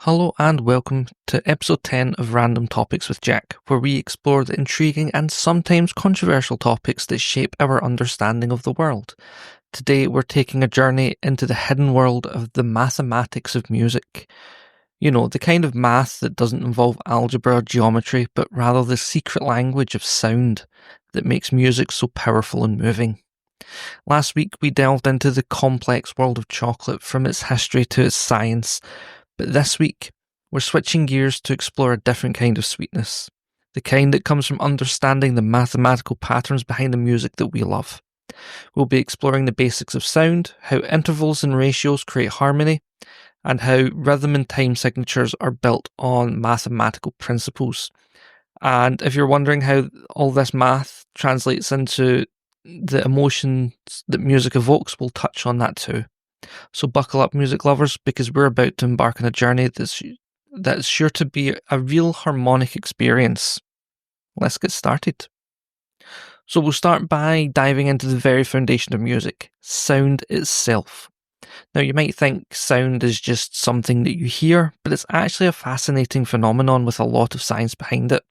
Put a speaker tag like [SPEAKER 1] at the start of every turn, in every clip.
[SPEAKER 1] Hello and welcome to episode 10 of Random Topics with Jack, where we explore the intriguing and sometimes controversial topics that shape our understanding of the world. Today we're taking a journey into the hidden world of the mathematics of music. You know, the kind of math that doesn't involve algebra or geometry, but rather the secret language of sound that makes music so powerful and moving. Last week we delved into the complex world of chocolate, from its history to its science. But this week, we're switching gears to explore a different kind of sweetness, the kind that comes from understanding the mathematical patterns behind the music that we love. We'll be exploring the basics of sound, how intervals and ratios create harmony, and how rhythm and time signatures are built on mathematical principles. And if you're wondering how all this math translates into the emotions that music evokes, we'll touch on that too. So buckle up, music lovers, because we're about to embark on a journey that's sure to be a real harmonic experience. Let's get started. So we'll start by diving into the very foundation of music, sound itself. Now you might think sound is just something that you hear, but it's actually a fascinating phenomenon with a lot of science behind it.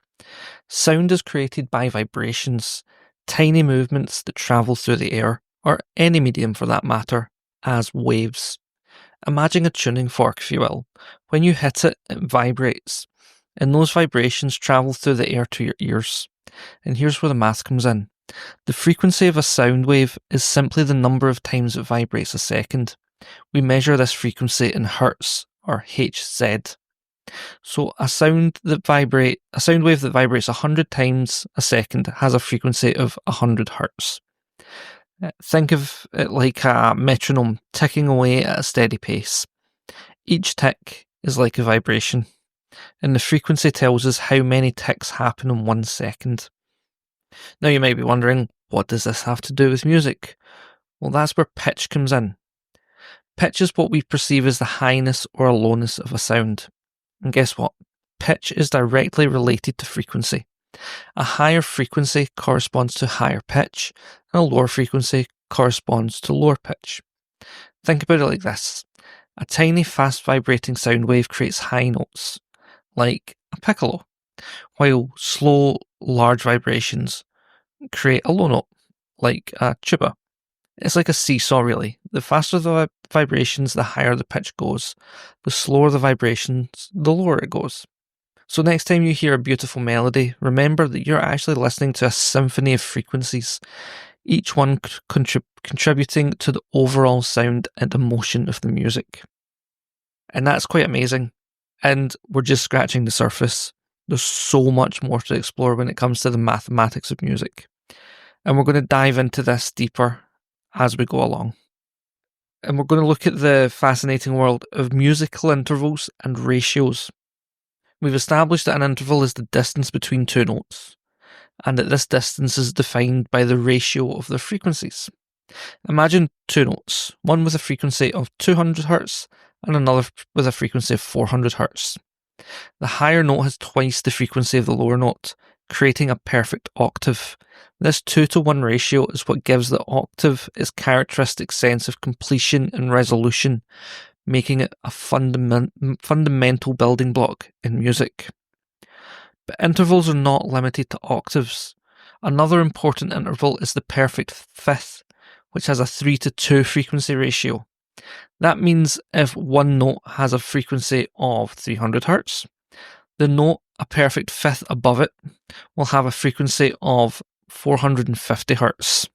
[SPEAKER 1] Sound is created by vibrations, tiny movements that travel through the air, or any medium for that matter, as waves. Imagine a tuning fork, if you will. When you hit it, it vibrates, and those vibrations travel through the air to your ears. And here's where the math comes in. The frequency of a sound wave is simply the number of times it vibrates a second. We measure this frequency in hertz, or Hz. So a sound wave that vibrates 100 times a second has a frequency of 100 hertz. Think of it like a metronome ticking away at a steady pace. Each tick is like a vibration, and the frequency tells us how many ticks happen in 1 second. Now you might be wondering, what does this have to do with music? Well, that's where pitch comes in. Pitch is what we perceive as the highness or lowness of a sound. And guess what? Pitch is directly related to frequency. A higher frequency corresponds to higher pitch, and a lower frequency corresponds to lower pitch. Think about it like this. A tiny fast vibrating sound wave creates high notes, like a piccolo, while slow, large vibrations create a low note, like a tuba. It's like a seesaw, really. The faster the vibrations, the higher the pitch goes. The slower the vibrations, the lower it goes. So next time you hear a beautiful melody, remember that you're actually listening to a symphony of frequencies, each one contributing to the overall sound and emotion of the music. And that's quite amazing. And we're just scratching the surface. There's so much more to explore when it comes to the mathematics of music. And we're going to dive into this deeper as we go along. And we're going to look at the fascinating world of musical intervals and ratios. We've established that an interval is the distance between two notes, and that this distance is defined by the ratio of their frequencies. Imagine two notes, one with a frequency of 200 Hz and another with a frequency of 400 Hz. The higher note has twice the frequency of the lower note, creating a perfect octave. This 2-to-1 ratio is what gives the octave its characteristic sense of completion and resolution, making it a fundamental building block in music. But intervals are not limited to octaves. Another important interval is the perfect fifth, which has a 3-to-2 frequency ratio. That means if one note has a frequency of 300 Hz, the note a perfect fifth above it will have a frequency of 450 Hz.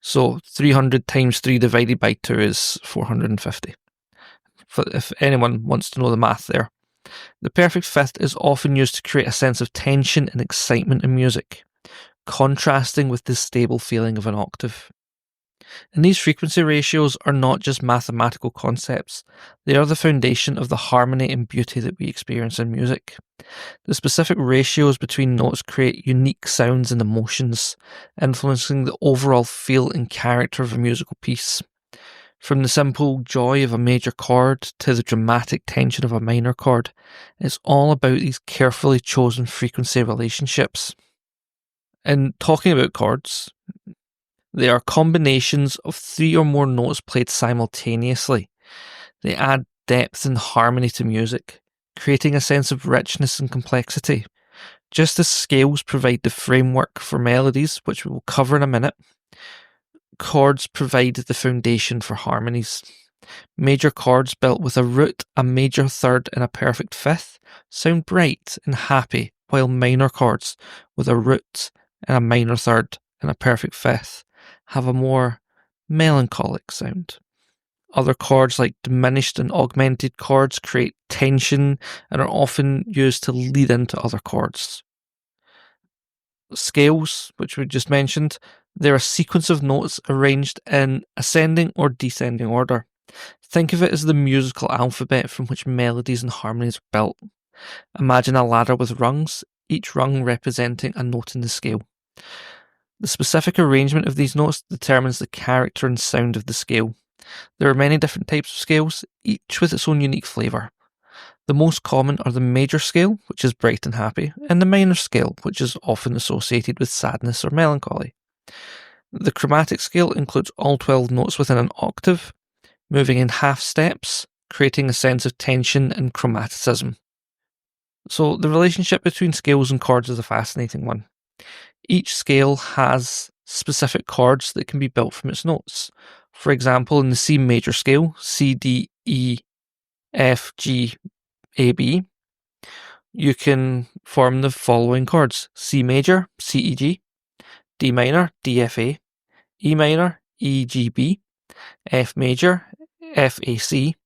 [SPEAKER 1] So 300 times 3 divided by 2 is 450. If anyone wants to know the math there. The perfect fifth is often used to create a sense of tension and excitement in music, contrasting with the stable feeling of an octave. And these frequency ratios are not just mathematical concepts, they are the foundation of the harmony and beauty that we experience in music. The specific ratios between notes create unique sounds and emotions, influencing the overall feel and character of a musical piece. From the simple joy of a major chord to the dramatic tension of a minor chord, it's all about these carefully chosen frequency relationships. And talking about chords, they are combinations of 3 or more notes played simultaneously. They add depth and harmony to music, creating a sense of richness and complexity. Just as scales provide the framework for melodies, which we will cover in a minute, chords provide the foundation for harmonies. Major chords built with a root, a major third, and a perfect fifth sound bright and happy, while minor chords with a root and a minor third and a perfect fifth have a more melancholic sound. Other chords like diminished and augmented chords create tension and are often used to lead into other chords. Scales, which we just mentioned, they're a sequence of notes arranged in ascending or descending order. Think of it as the musical alphabet from which melodies and harmonies are built. Imagine a ladder with rungs, each rung representing a note in the scale. The specific arrangement of these notes determines the character and sound of the scale. There are many different types of scales, each with its own unique flavour. The most common are the major scale, which is bright and happy, and the minor scale, which is often associated with sadness or melancholy. The chromatic scale includes all 12 notes within an octave, moving in half steps, creating a sense of tension and chromaticism. So the relationship between scales and chords is a fascinating one. Each scale has specific chords that can be built from its notes. For example, in the C major scale, C, D, E, F, G, A, B, you can form the following chords: C major, C, E, G, D minor, D, F, A, E minor, E, G, B, F major, F, A, C,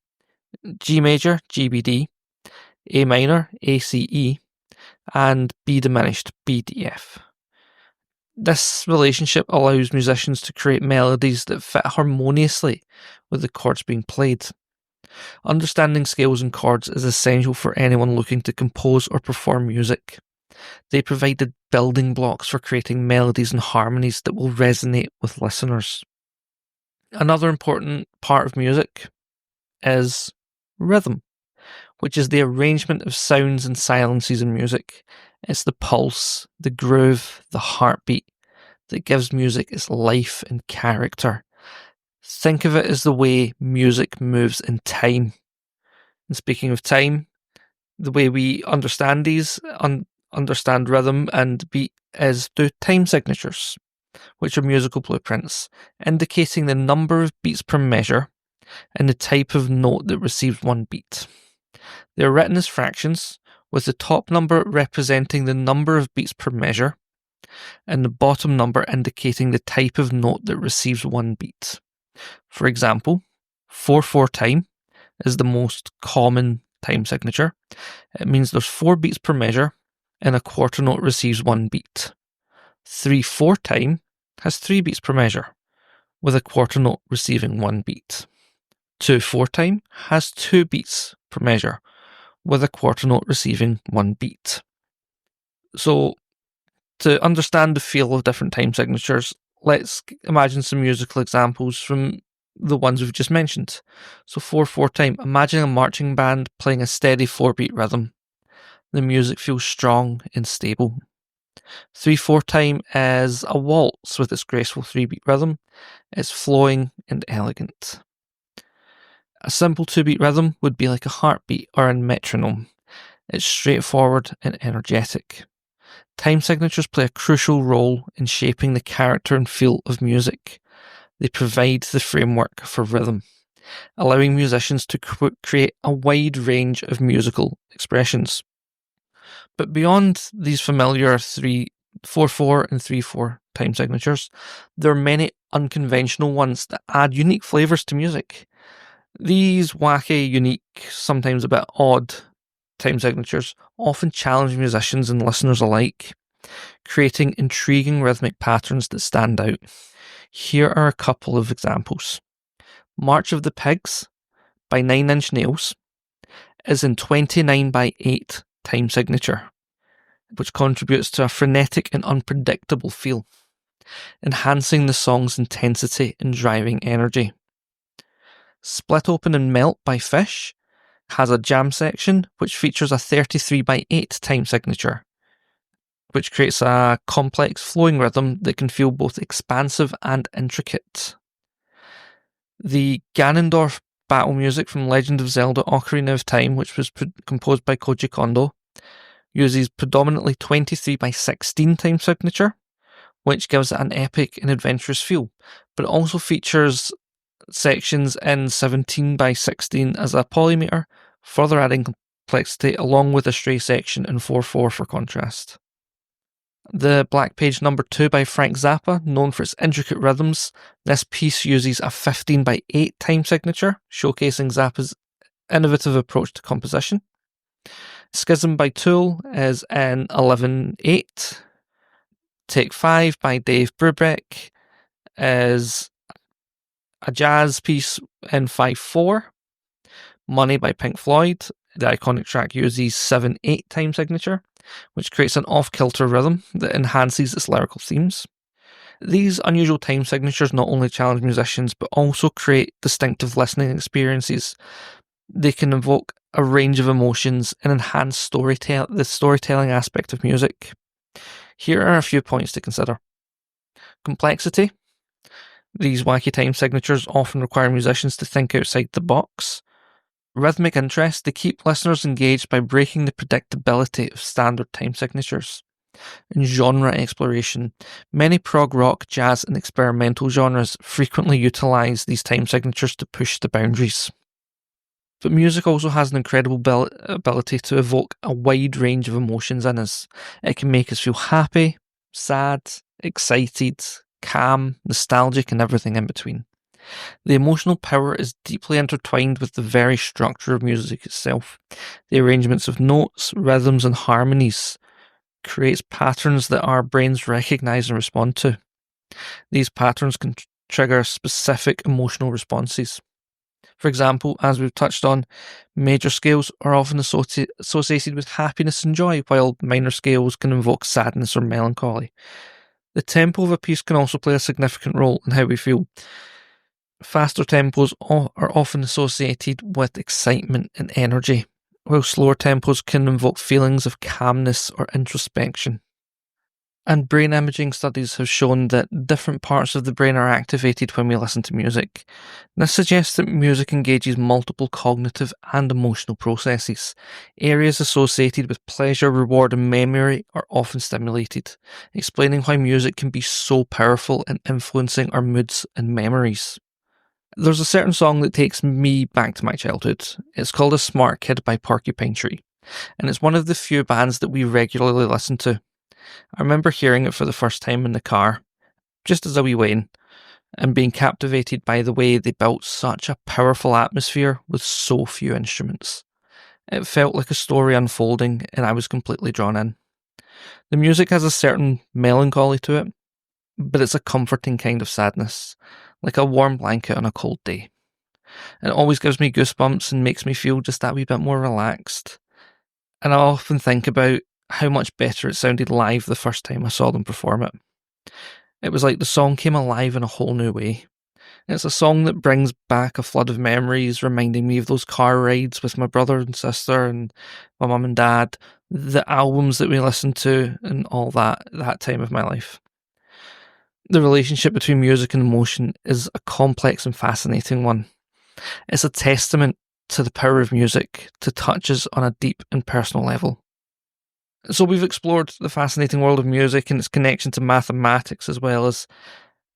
[SPEAKER 1] G major, G, B, D, A minor, A, C, E, and B diminished, B, D, F. This relationship allows musicians to create melodies that fit harmoniously with the chords being played. Understanding scales and chords is essential for anyone looking to compose or perform music. They provide the building blocks for creating melodies and harmonies that will resonate with listeners. Another important part of music is rhythm, which is the arrangement of sounds and silences in music. It's the pulse, the groove, the heartbeat that gives music its life and character. Think of it as the way music moves in time. And speaking of time, the way we understand understand rhythm and beat is through time signatures, which are musical blueprints, indicating the number of beats per measure and the type of note that receives one beat. They are written as fractions, with the top number representing the number of beats per measure, and the bottom number indicating the type of note that receives one beat. For example, 4/4 time is the most common time signature. It means there's 4 beats per measure, and a quarter note receives 1 beat. 3/4 time has 3 beats per measure, with a quarter note receiving 1 beat. 2/4 time has 2 beats per measure, with a quarter note receiving 1 beat. So, to understand the feel of different time signatures, let's imagine some musical examples from the ones we've just mentioned. So 4/4 time, imagine a marching band playing a steady 4-beat rhythm. The music feels strong and stable. 3/4 time is a waltz with its graceful 3-beat rhythm. It's flowing and elegant. A simple 2-beat rhythm would be like a heartbeat or a metronome. It's straightforward and energetic. Time signatures play a crucial role in shaping the character and feel of music. They provide the framework for rhythm, allowing musicians to create a wide range of musical expressions. But beyond these familiar 4/4 and 3/4 time signatures, there are many unconventional ones that add unique flavours to music. These wacky, unique, sometimes a bit odd time signatures often challenge musicians and listeners alike, creating intriguing rhythmic patterns that stand out. Here are a couple of examples. March of the Pigs by 9 Inch Nails is in 29/8 time signature, which contributes to a frenetic and unpredictable feel, enhancing the song's intensity and driving energy. Split Open and Melt by Fish has a jam section which features a 33/8 time signature, which creates a complex flowing rhythm that can feel both expansive and intricate. The Ganondorf battle music from Legend of Zelda: Ocarina of Time, which was composed by Koji Kondo, uses predominantly 23/16 time signature, which gives it an epic and adventurous feel, but it also features sections in 17/16 as a polymeter, further adding complexity, along with a stray section in 4/4 for contrast. The Black Page No. 2 by Frank Zappa, known for its intricate rhythms, this piece uses a 15/8 time signature, showcasing Zappa's innovative approach to composition. Schism by Tool is in 11/8. Take 5 by Dave Brubeck is a jazz piece in 5/4. Money by Pink Floyd, the iconic track, uses 7/8 time signature, which creates an off-kilter rhythm that enhances its lyrical themes. These unusual time signatures not only challenge musicians, but also create distinctive listening experiences. They can evoke a range of emotions and enhance the storytelling aspect of music. Here are a few points to consider. Complexity. These wacky time signatures often require musicians to think outside the box. Rhythmic interest. They keep listeners engaged by breaking the predictability of standard time signatures. And genre exploration. Many prog rock, jazz, and experimental genres frequently utilize these time signatures to push the boundaries. But music also has an incredible ability to evoke a wide range of emotions in us. It can make us feel happy, sad, excited, calm, nostalgic, and everything in between. The emotional power is deeply intertwined with the very structure of music itself. The arrangements of notes, rhythms, and harmonies creates patterns that our brains recognize and respond to. These patterns can trigger specific emotional responses. For example, as we've touched on, major scales are often associated with happiness and joy, while minor scales can invoke sadness or melancholy. The tempo of a piece can also play a significant role in how we feel. Faster tempos are often associated with excitement and energy, while slower tempos can invoke feelings of calmness or introspection. And brain imaging studies have shown that different parts of the brain are activated when we listen to music. This suggests that music engages multiple cognitive and emotional processes. Areas associated with pleasure, reward, and memory are often stimulated, explaining why music can be so powerful in influencing our moods and memories. There's a certain song that takes me back to my childhood. It's called A Smart Kid by Porcupine Tree, and it's one of the few bands that we regularly listen to. I remember hearing it for the first time in the car, just as a wee Wayne, and being captivated by the way they built such a powerful atmosphere with so few instruments. It felt like a story unfolding, and I was completely drawn in. The music has a certain melancholy to it, but it's a comforting kind of sadness, like a warm blanket on a cold day. It always gives me goosebumps and makes me feel just that wee bit more relaxed. And I often think about how much better it sounded live the first time I saw them perform it. It was like the song came alive in a whole new way. It's a song that brings back a flood of memories, reminding me of those car rides with my brother and sister and my mum and dad, the albums that we listened to, and all that time of my life. The relationship between music and emotion is a complex and fascinating one. It's a testament to the power of music to touch us on a deep and personal level. So we've explored the fascinating world of music and its connection to mathematics, as well as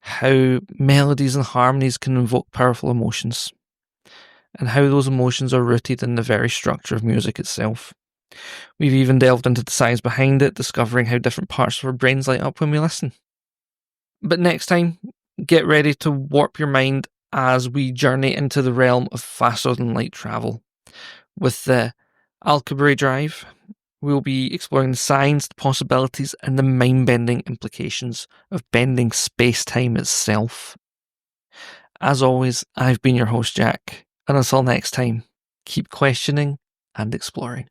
[SPEAKER 1] how melodies and harmonies can invoke powerful emotions, and how those emotions are rooted in the very structure of music itself. We've even delved into the science behind it, discovering how different parts of our brains light up when we listen. But next time, get ready to warp your mind as we journey into the realm of faster than light travel. With the algebra drive, we'll be exploring the science, the possibilities, and the mind-bending implications of bending space-time itself. As always, I've been your host, Jack, and until next time, keep questioning and exploring.